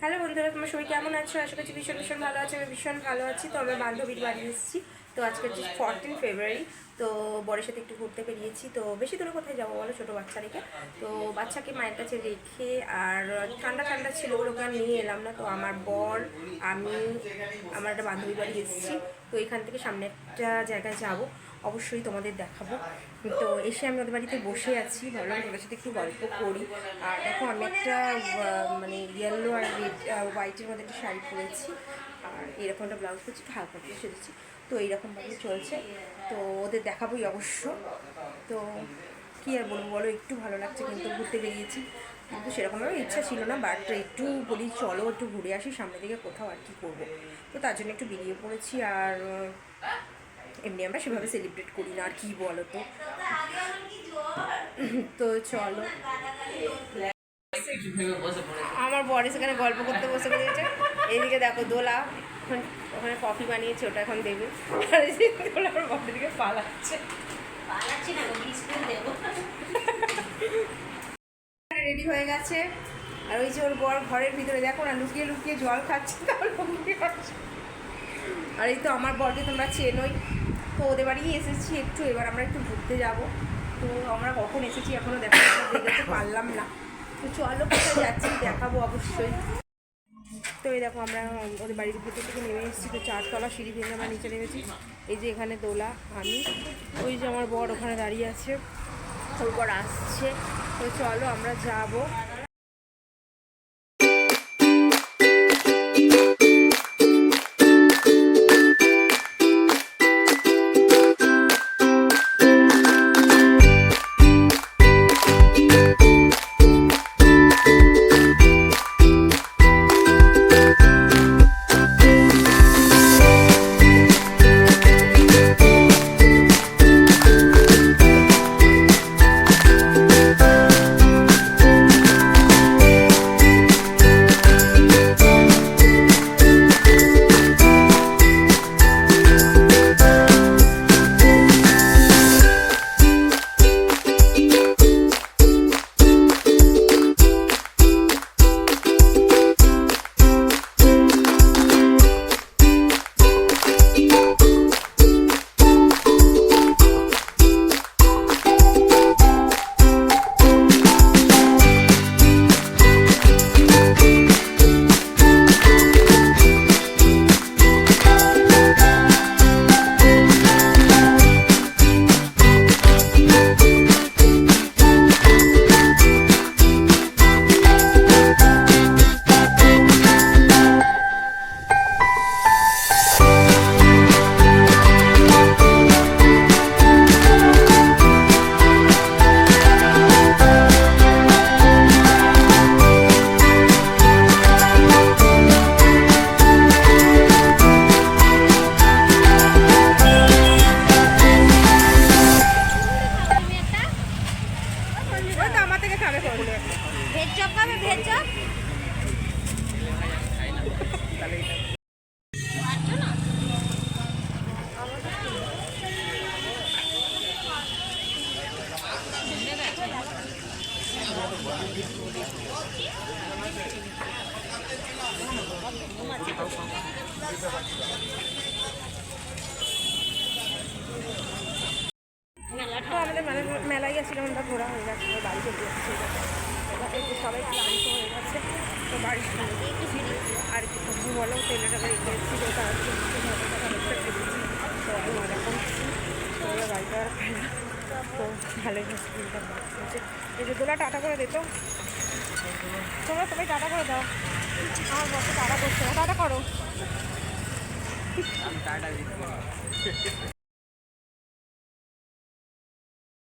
Hello বন্ধুরা, তোমরা সবাই কেমন আছো? আশা করছি ভীষণ ভালো আছো। আমি ভীষণ ভালো আছি। তো আমরা বান্ধবীর বাড়ি এসেছি। তো আজকে হচ্ছে 14 ফেব্রুয়ারি। তো বরের সাথে একটু ঘুরতে বেরিয়েছি। তো বেশি দূরে কোথায় যাবো বলো, ছোটো বাচ্চা রেখে। তো বাচ্চাকে মায়ের কাছে রেখে আর ঠান্ডা ছিল, ওগুলোকে আর নিয়ে এলাম না। তো আমার বর, আমি, আমার একটা বান্ধবীর বাড়ি এসেছি। তো এখান থেকে সামনে একটা জায়গায় যাব, অবশ্যই তোমাদের দেখাবো। তো এসে আমি ওদের বাড়িতে বসে আছি, ভাবলাম ওদের সাথে একটু গল্প করি। আর দেখো, আমি একটা মানে ইয়েলো আর রেড হোয়াইটের মধ্যে একটা শাড়ি পরেছি, আর এরকম একটা ব্লাউজ পরছি, হালকা করে সেরেছি। তো এইরকমভাবে চলছে। তো ওদের দেখাবোই অবশ্য। তো কী আর বলবো বলো, একটু ভালো লাগছে। কিন্তু ঘুরতে বেরিয়েছি, কিন্তু সেরকমভাবে ইচ্ছা ছিল না, বাট একটু বলি চলো একটু ঘুরে আসি সামনে দিকে কোথাও, আর কি করবো। তো তার জন্য একটু বেরিয়ে পড়েছি। আর এমনি আমরা সেভাবে সেলিব্রেট করি না, আর কি বলো। তো তো চলো, আমার বড় সেখানে গল্প করতে বসে গেছে। এইদিকে দেখো দোলা ওখানে কফি বানিয়েছে, ওটা এখন দেবে। আর দোলা আমার বড় দিকে পালাচ্ছে। রেডি হয়ে গেছে। আর ওই যে ওর বর ঘরের ভিতরে দেখো না, লুকিয়ে লুকিয়ে জল খাচ্ছে। আর এই তো আমার বরকে তোমরা চেনোই। তো ওদের বাড়ি এসেছি একটু, এবার আমরা একটু ঘুরতে যাব। তো আমরা কখন এসেছি এখনও দেখাতে পারলাম না। তো চলো কোথায় যাচ্ছি দেখাবো অবশ্যই। তো এই দেখো, আমরা ওদের বাড়ির ভিতর থেকে নেমে এসেছি। তো 4 তলা সিঁড়ি ভেঙে আমরা নিচে নেমেছি। এই যে এখানে দোলা, আমি, ওই যে আমার বর ওখানে দাঁড়িয়ে আছে, ওর বর আসছে। তো চলো আমরা যাবো। ভেজ চপ খাবে? ভেজ চপ আমাদের মেলায় গেছিলাম, আমরা ঘোরা হয়ে গেছে, বাড়ি চলে যাচ্ছি। সবাই ক্লান্ত হয়ে গেছে। তো বাড়ির সামনে আর কি সবজি বলো, তেলেটা রেখে এসেছি। তো তার তো আমি মজা করছি। তো বাড়িটা আর খাই না। তো ভালোই হসপিটালটা হচ্ছে। এই যে দোলা টাটা করে দিত, তোমরা সবাই টাটা করে দাও। আমার বসে টাটা করছে না, টাটা করো।